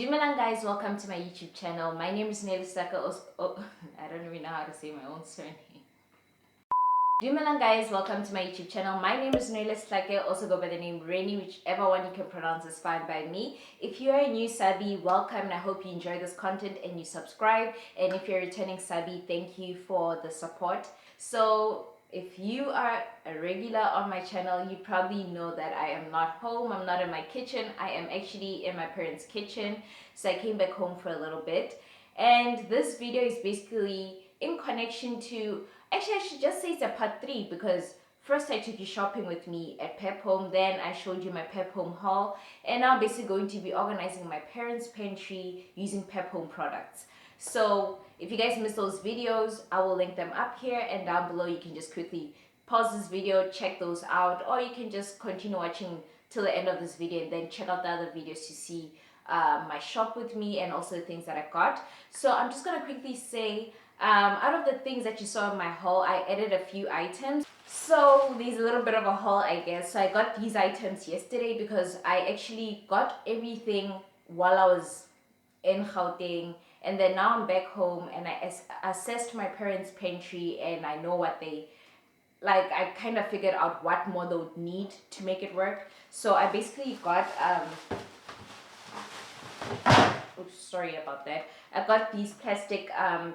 Dumelang guys, welcome to my YouTube channel. My name is Sehlake. I don't even know how to say my own surname. Dumelang guys, welcome to my YouTube channel. My name is Sehlake, also go by the name Reneilwe, whichever one you can pronounce is fine by me. If you are a new subby, welcome and I hope you enjoy this content and you subscribe. And if you're a returning subby, thank you for the support. So if you are a regular on my channel, you probably know that I am not home. I'm not in my kitchen. I am actually in my parents' kitchen. So I came back home for a little bit. And this video is basically in connection to, actually I should just say it's a part 3 because first I took you shopping with me at PEP Home, then I showed you my PEP Home haul, and now I'm basically going to be organizing my parents' pantry using PEP Home products. So if you guys missed those videos, I will link them up here and down below. You can just quickly pause this video, check those out, or you can just continue watching till the end of this video and then check out the other videos to see my shop with me and also the things that I got. So I'm just gonna quickly say, out of the things that you saw in my haul, I added a few items. So there's a little bit of a haul, I guess. So I got these items yesterday because I actually got everything while I was in Gauteng, and then now I'm back home and I assessed my parents' pantry and I know what they like. I kind of figured out what more they would need to make it work. So I basically got oops, sorry about that. I got these plastic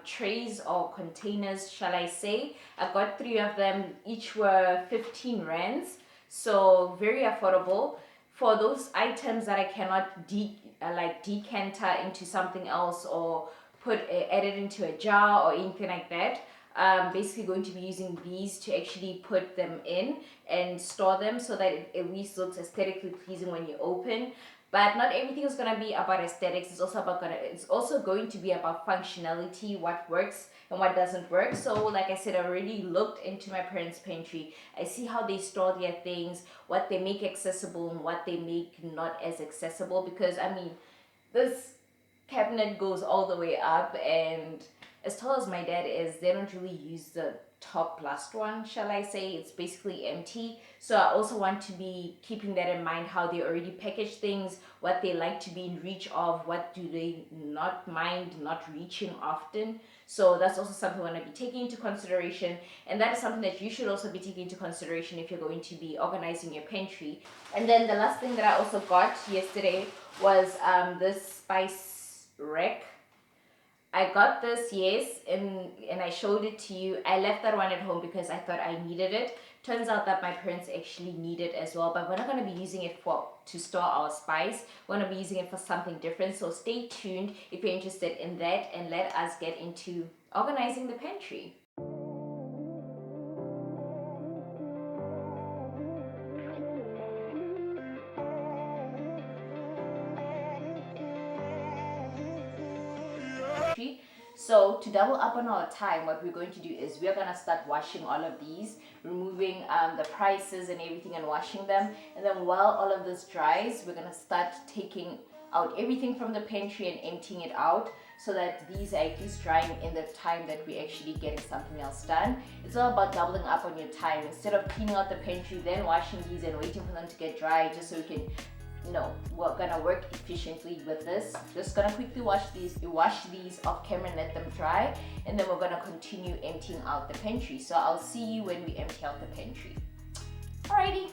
trays or containers, shall I say. I got 3 of them, each were 15 rands, so very affordable. For those items that I cannot decanter into something else or add it into a jar or anything like that, I'm basically going to be using these to actually put them in and store them so that it at least looks aesthetically pleasing when you open. But not everything is going to be about aesthetics. It's also going to be about functionality, what works and what doesn't work. So like I said, I already looked into my parents' pantry. I see how they store their things, what they make accessible and what they make not as accessible, because I mean, this cabinet goes all the way up, and as tall as my dad is, they don't really use the top last one, shall I say. It's basically empty. So I also want to be keeping that in mind, how they already package things, what they like to be in reach of, what do they not mind not reaching often. So that's also something I want to be taking into consideration, and that is something that you should also be taking into consideration if you're going to be organizing your pantry. And then the last thing that I also got yesterday was this spice rack. I got this, yes, and I showed it to you. I left that one at home because I thought I needed it. Turns out that my parents actually need it as well, but we're not going to be using it to store our spice. We're going to be using it for something different. So stay tuned if you're interested in that, and let us get into organizing the pantry. So to double up on our time, what we're going to do is we're going to start washing all of these, removing the prices and everything and washing them. And then while all of this dries, we're going to start taking out everything from the pantry and emptying it out, so that these are at least drying in the time that we're actually getting something else done. It's all about doubling up on your time. Instead of cleaning out the pantry, then washing these and waiting for them to get dry just so we can, we're gonna work efficiently with this. Just gonna quickly wash these off camera and let them dry, and then we're gonna continue emptying out the pantry. So I'll see you when we empty out the pantry. Alrighty.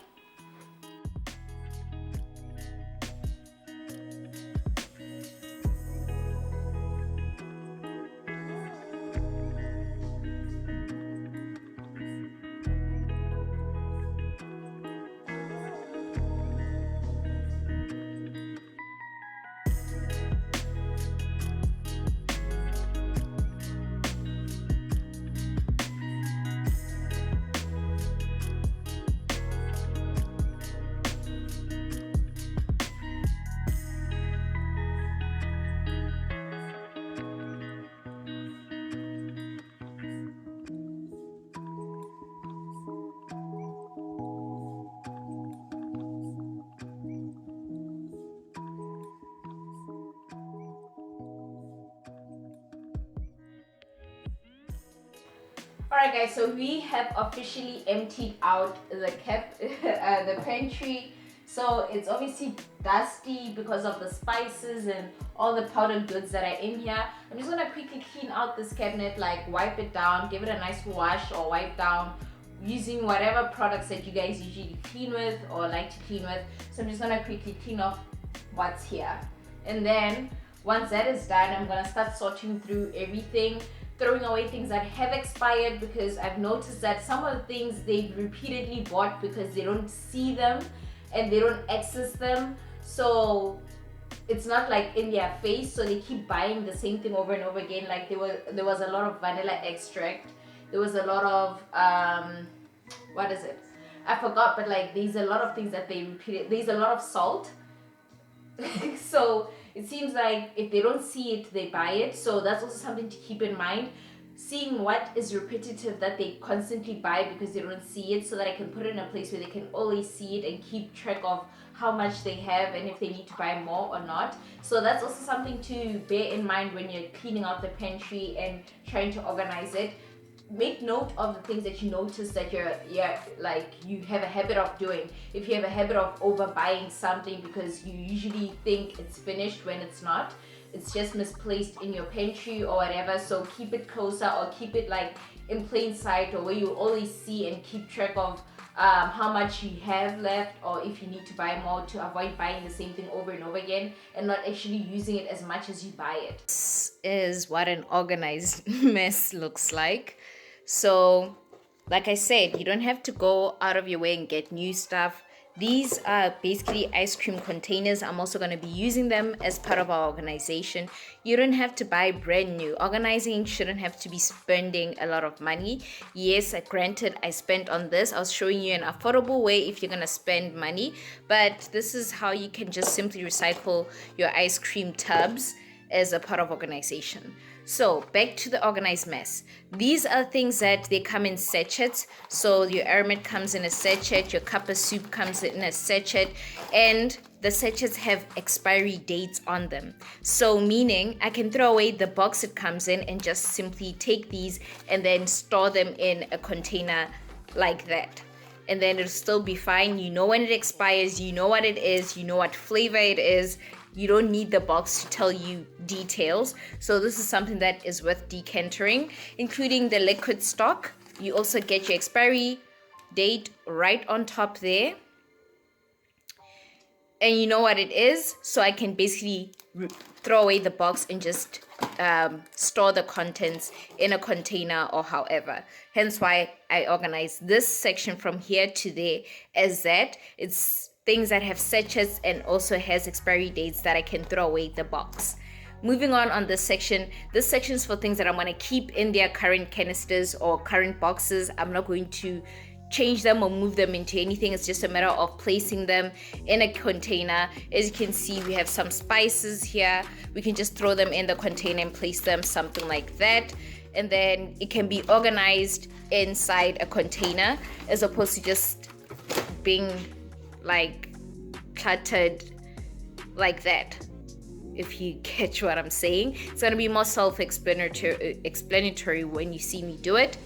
Alright guys, so we have officially emptied out the pantry. So it's obviously dusty because of the spices and all the powdered goods that are in here. I'm just gonna quickly clean out this cabinet, like wipe it down, give it a nice wash or wipe down using whatever products that you guys usually clean with or like to clean with. So I'm just gonna quickly clean off what's here. And then once that is done, I'm gonna start sorting through everything, throwing away things that have expired, because I've noticed that some of the things they've repeatedly bought because they don't see them and they don't access them. So it's not like in their face, so they keep buying the same thing over and over again. Like there was a lot of vanilla extract, there was a lot of what is it, I forgot, but like there's a lot of things that they repeated. There's a lot of salt. So it seems like if they don't see it, they buy it. So that's also something to keep in mind, seeing what is repetitive that they constantly buy because they don't see it, so that I can put it in a place where they can always see it and keep track of how much they have and if they need to buy more or not. So that's also something to bear in mind when you're cleaning out the pantry and trying to organize it. Make note of the things that you notice that you have a habit of doing. If you have a habit of overbuying something because you usually think it's finished when it's not, it's just misplaced in your pantry or whatever. So keep it closer, or keep it like in plain sight, or where you always see and keep track of how much you have left, or if you need to buy more, to avoid buying the same thing over and over again and not actually using it as much as you buy it. This is what an organized mess looks like. So like I said, you don't have to go out of your way and get new stuff. These are basically ice cream containers. I'm also going to be using them as part of our organization. You don't have to buy brand new. Organizing shouldn't have to be spending a lot of money. Yes, granted, I spent on this. I was showing you an affordable way if you're going to spend money. But this is how you can just simply recycle your ice cream tubs as a part of organization. So back to the organized mess. These are things that they come in sachets. So your aromat comes in a sachet, your cup of soup comes in a sachet, and the sachets have expiry dates on them. So meaning I can throw away the box it comes in and just simply take these and then store them in a container like that. And then it'll still be fine. You know when it expires, you know what it is, you know what flavor it is. You don't need the box to tell you details. So this is something that is worth decantering, including the liquid stock. You also get your expiry date right on top there. And you know what it is, so I can basically throw away the box and just store the contents in a container or however. Hence why I organize this section from here to there, as that it's things that have sachets and also has expiry dates that I can throw away the box. Moving on this section is for things that I'm going to keep in their current canisters or current boxes. I'm not going to change them or move them into anything. It's just a matter of placing them in a container. As you can see, we have some spices here. We can just throw them in the container and place them, something like that. And then it can be organized inside a container as opposed to just being like cluttered like that, if you catch what I'm saying. It's going to be more self-explanatory when you see me do it.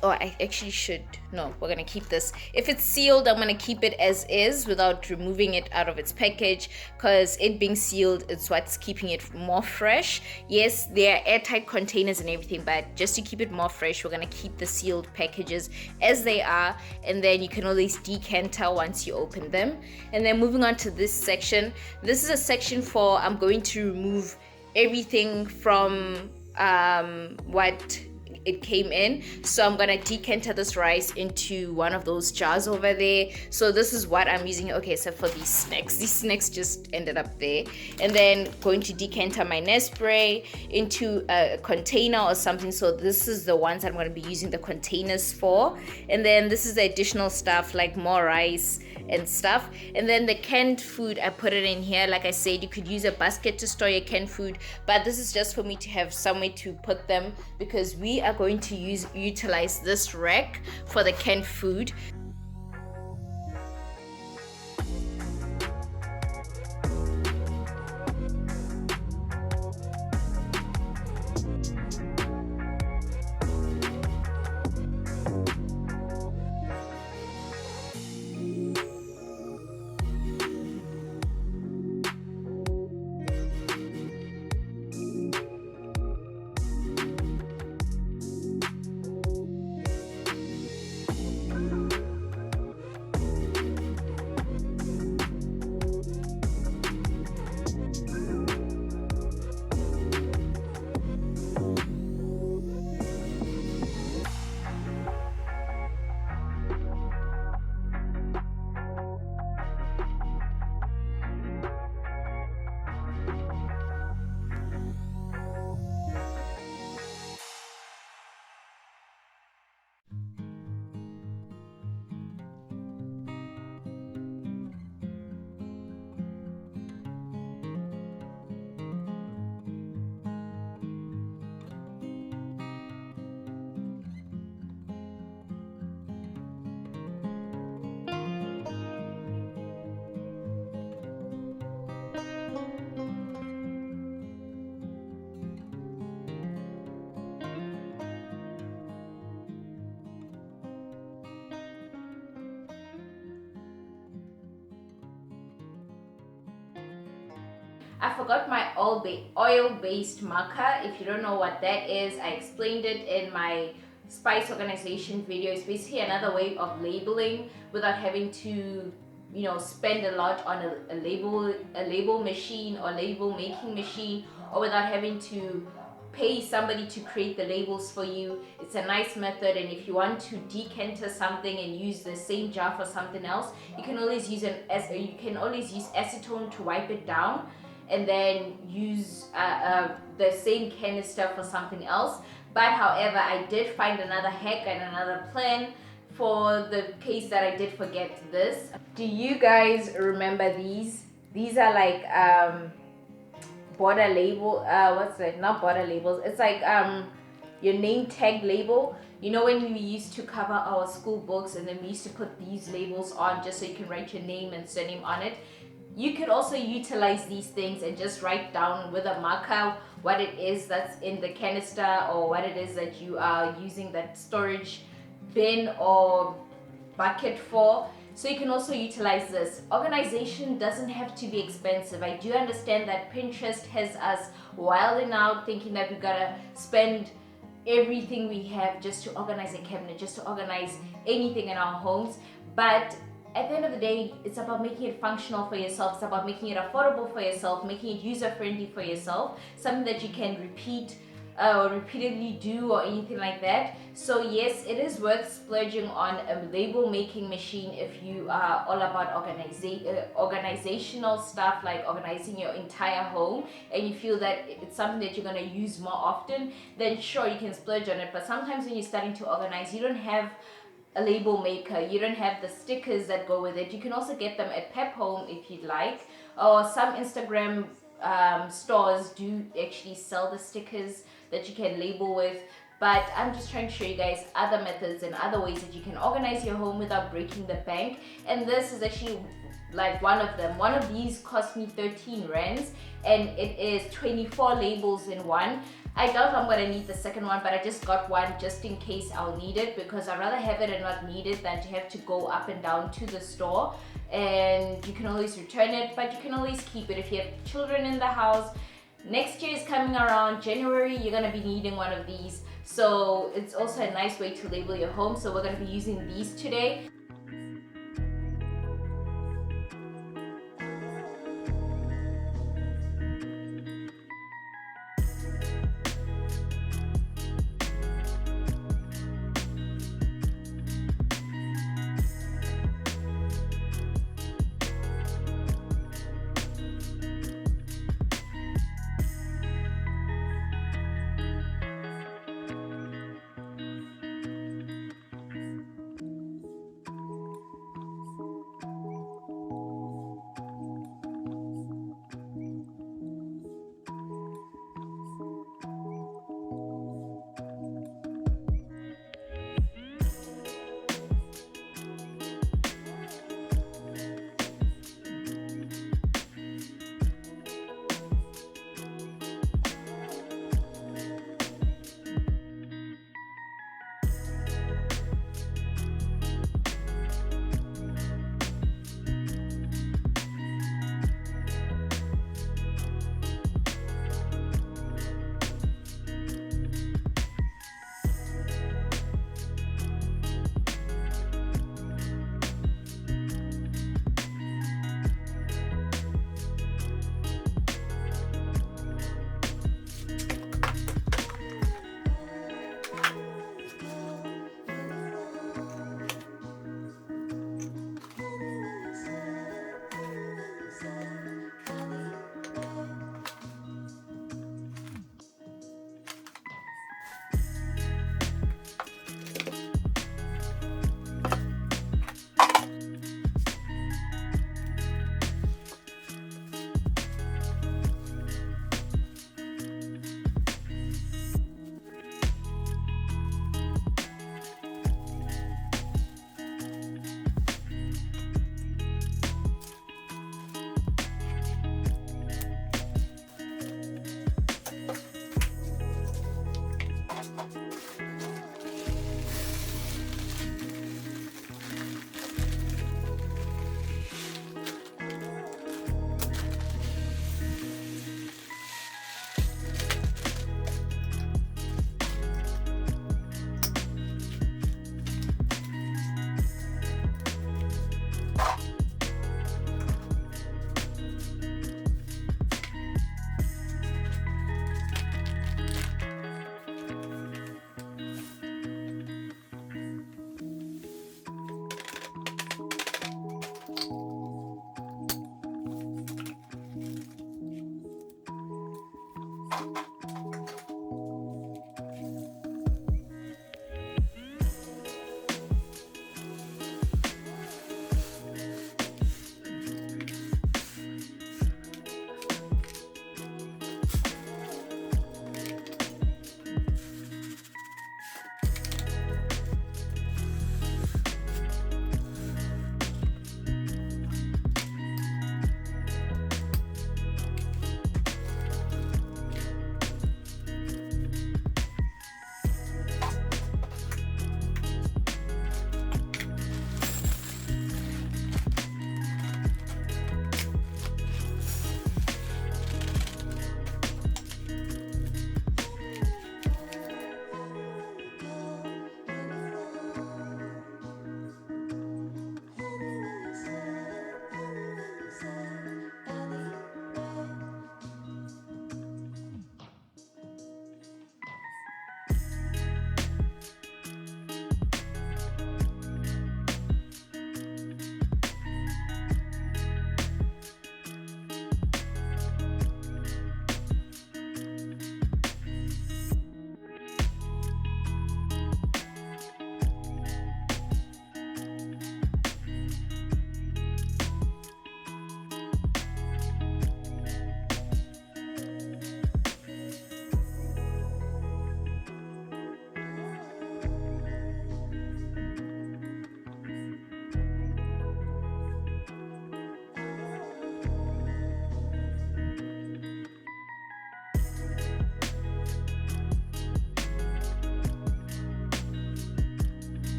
Oh, I actually should. No, we're going to keep this. If it's sealed, I'm going to keep it as is without removing it out of its package, because it being sealed, it's what's keeping it more fresh. Yes, there are airtight containers and everything, but just to keep it more fresh, we're going to keep the sealed packages as they are, and then you can always decanter once you open them. And then moving on to this section. This is a section for, I'm going to remove everything from what it came in. So I'm gonna decanter this rice into one of those jars over there. So this is what I'm using. Okay, so for these snacks just ended up there. And then going to decanter my Nespray into a container or something. So this is the ones I'm going to be using the containers for. And then this is the additional stuff like more rice and stuff. And then the canned food, I put it in here. Like I said, you could use a basket to store your canned food, but this is just for me to have somewhere to put them, because we are going to utilize this rack for the canned food. I forgot my oil-based marker. If you don't know what that is, I explained it in my spice organization video. It's basically another way of labeling without having to, you know, spend a lot on a label machine or label making machine, or without having to pay somebody to create the labels for you. It's a nice method, and if you want to decanter something and use the same jar for something else, you can always use acetone to wipe it down, and then use the same canister for something else. But however, I did find another hack and another plan for the case that I did forget this. Do you guys remember these? These are like border label, what's it, not border labels, it's like your name tag label. You know, when we used to cover our school books and then we used to put these labels on just so you can write your name and surname on it. You could also utilize these things and just write down with a marker what it is that's in the canister, or what it is that you are using that storage bin or bucket for. So you can also utilize this. Organization doesn't have to be expensive. I do understand that Pinterest has us wilding out thinking that we gotta spend everything we have just to organize a cabinet, just to organize anything in our homes. But at the end of the day, it's about making it functional for yourself. It's about making it affordable for yourself, making it user-friendly for yourself, something that you can repeat or repeatedly do, or anything like that. So yes, it is worth splurging on a label making machine if you are all about organizational stuff, like organizing your entire home, and you feel that it's something that you're going to use more often. Then sure, you can splurge on it. But sometimes when you're starting to organize, you don't have a label maker, you don't have the stickers that go with it. You can also get them at PEP Home if you'd like, or some Instagram stores do actually sell the stickers that you can label with. But I'm just trying to show you guys other methods and other ways that you can organize your home without breaking the bank, and this is actually like one of them. One of these cost me 13 rands, and it is 24 labels in one. I doubt I'm gonna need the second one, but I just got one just in case I'll need it, because I'd rather have it and not need it than to have to go up and down to the store. And you can always return it, but you can always keep it if you have children in the house. Next year is coming around, January, you're gonna be needing one of these. So it's also a nice way to label your home. So we're gonna be using these today.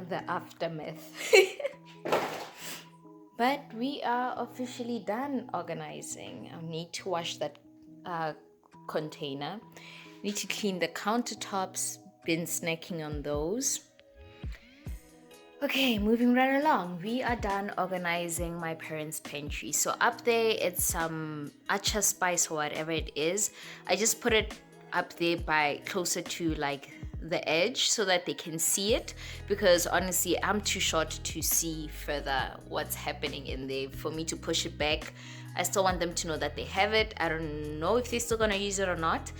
The aftermath. But we are officially done organizing. I need to wash that container. Need to clean the countertops, been snacking on those. Okay, moving right along. We are done organizing my parents' pantry. So up there, it's some acha spice or whatever it is. I just put it up there by closer to like the edge so that they can see it, because honestly I'm too short to see further what's happening in there for me to push it back. I still want them to know that they have it. I don't know if they're still gonna use it or not.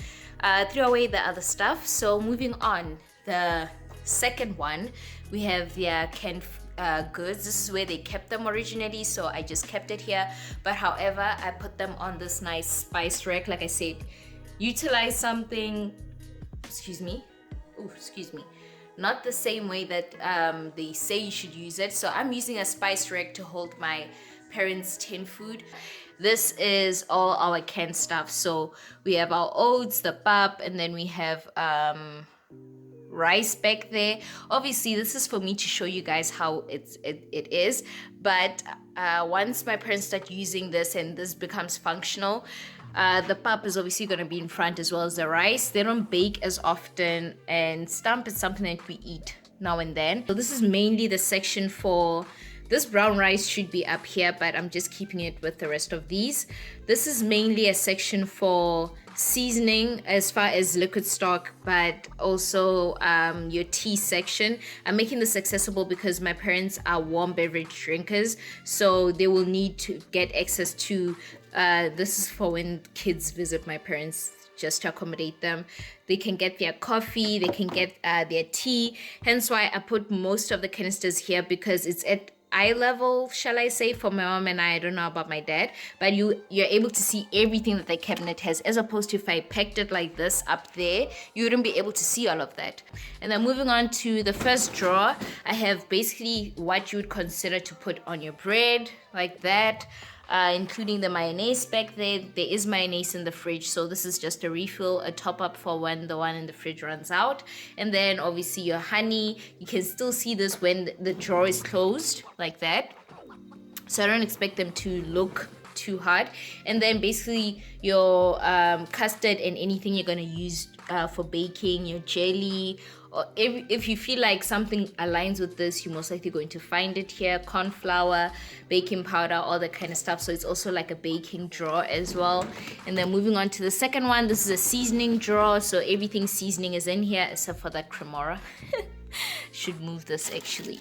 Threw away the other stuff. So moving on, the second one, we have their canned goods. This is where they kept them originally, so I just kept it here. But however, I put them on this nice spice rack. Like I said, utilize something, excuse me, not the same way that they say you should use it. So I'm using a spice rack to hold my parents' tin food. This is all our canned stuff. So we have our oats, the pap, and then we have rice back there. Obviously this is for me to show you guys how it is, but once my parents start using this and this becomes functional, the pap is obviously going to be in front as well as the rice. They don't bake as often, and stump is something that we eat now and then. So this is mainly the section for this brown rice. Should be up here, but I'm just keeping it with the rest of these. This is mainly a section for seasoning as far as liquid stock, but also your tea section. I'm making this accessible because my parents are warm beverage drinkers, so they will need to get access to this is for when kids visit my parents, just to accommodate them. They can get their coffee, they can get their tea, hence why I put most of the canisters here, because it's at eye level, shall I say, for my mom and I don't know about my dad, but you're able to see everything that the cabinet has, as opposed to if I packed it like this up there, you wouldn't be able to see all of that. And then moving on to the first drawer, I have basically what you would consider to put on your bread, like that. Including the mayonnaise back there. There is mayonnaise in the fridge, so this is just a refill, a top up for when the one in the fridge runs out. And then obviously your honey, you can still see this when the drawer is closed like that, so I don't expect them to look too hard. And then basically your custard and anything you're going to use for baking, your jelly, or if you feel like something aligns with this, you're most likely going to find it here. Corn flour, baking powder, all that kind of stuff. So it's also like a baking drawer as well. And then moving on to the second one, this is a seasoning drawer. So everything seasoning is in here except for that cremora. Should move this actually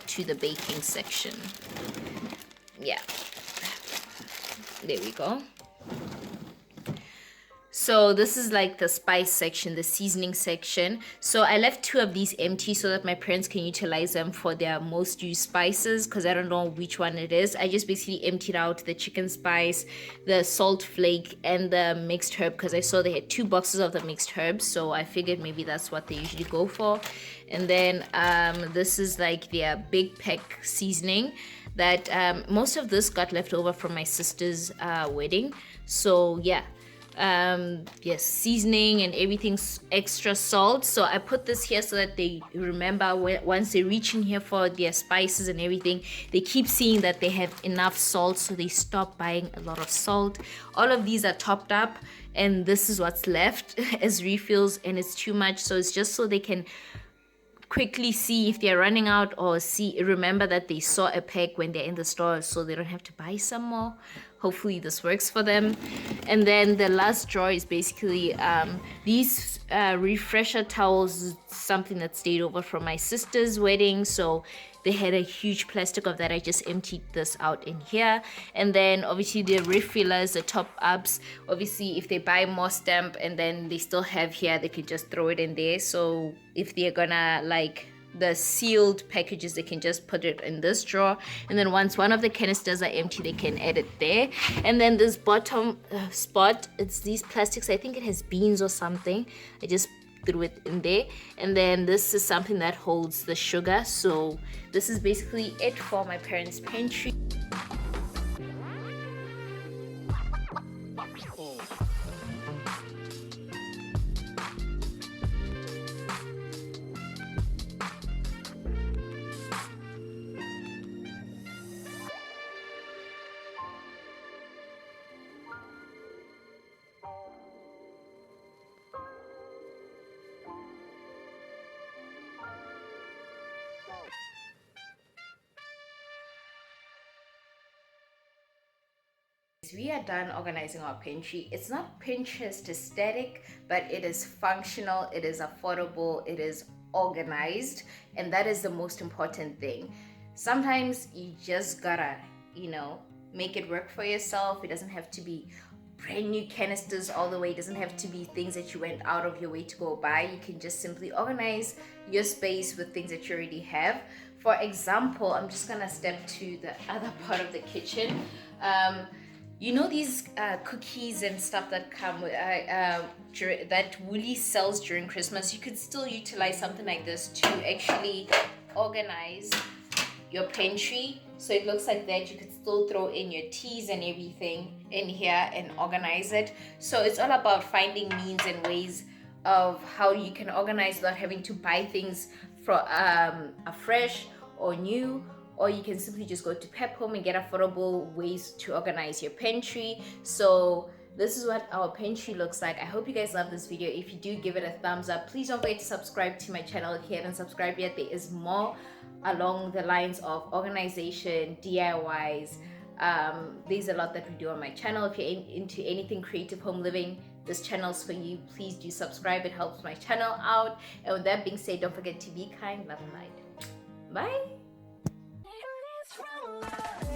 to the baking section. Yeah, there we go. So this is like the spice section, the seasoning section. So I left 2 of these empty so that my parents can utilize them for their most used spices, because I don't know which one it is. I just basically emptied out the chicken spice, the salt flake, and the mixed herb, because I saw they had 2 boxes of the mixed herbs, so I figured maybe that's what they usually go for. And then this is like their big pack seasoning that most of this got left over from my sister's wedding. So yeah, yes, seasoning and everything's extra salt. So I put this here so that they remember once they reach in here for their spices and everything, they keep seeing that they have enough salt, so they stop buying a lot of salt. All of these are topped up, and this is what's left as refills, and it's too much. So it's just so they can quickly see if they're running out, or remember that they saw a pack when they're in the store, so they don't have to buy some more. Hopefully this works for them. And then the last drawer is basically these refresher towels, something that stayed over from my sister's wedding. So they had a huge plastic of that. I just emptied this out in here. And then obviously the refillers, the top ups, obviously if they buy more stamp and then they still have here, they can just throw it in there. So if they're gonna like the sealed packages, they can just put it in this drawer, and then once one of the canisters are empty, they can add it there. And then this bottom spot, it's these plastics, I think it has beans or something, I just threw it in there. And then this is something that holds the sugar. So this is basically it for my parents' pantry. We are done organizing our pantry. It's not Pinterest aesthetic, but it is functional, it is affordable, it is organized, and that is the most important thing. Sometimes you just gotta, make it work for yourself. It doesn't have to be brand new canisters all the way. It doesn't have to be things that you went out of your way to go buy. You can just simply organize your space with things that you already have. For example, I'm just gonna step to the other part of the kitchen. These cookies and stuff that come with that Woolies sells during Christmas. You could still utilize something like this to actually organize your pantry, so it looks like that. You could still throw in your teas and everything in here and organize it. So it's all about finding means and ways of how you can organize without having to buy things from afresh or new. Or you can simply just go to PEP Home and get affordable ways to organize your pantry. So this is what our pantry looks like. I hope you guys love this video. If you do, give it a thumbs up. Please don't forget to subscribe to my channel if you haven't subscribed yet. There is more along the lines of organization, DIYs. There's a lot that we do on my channel. If you're into anything creative home living, this channel's for you. Please do subscribe. It helps my channel out. And with that being said, don't forget to be kind, love, and light. Bye. From love.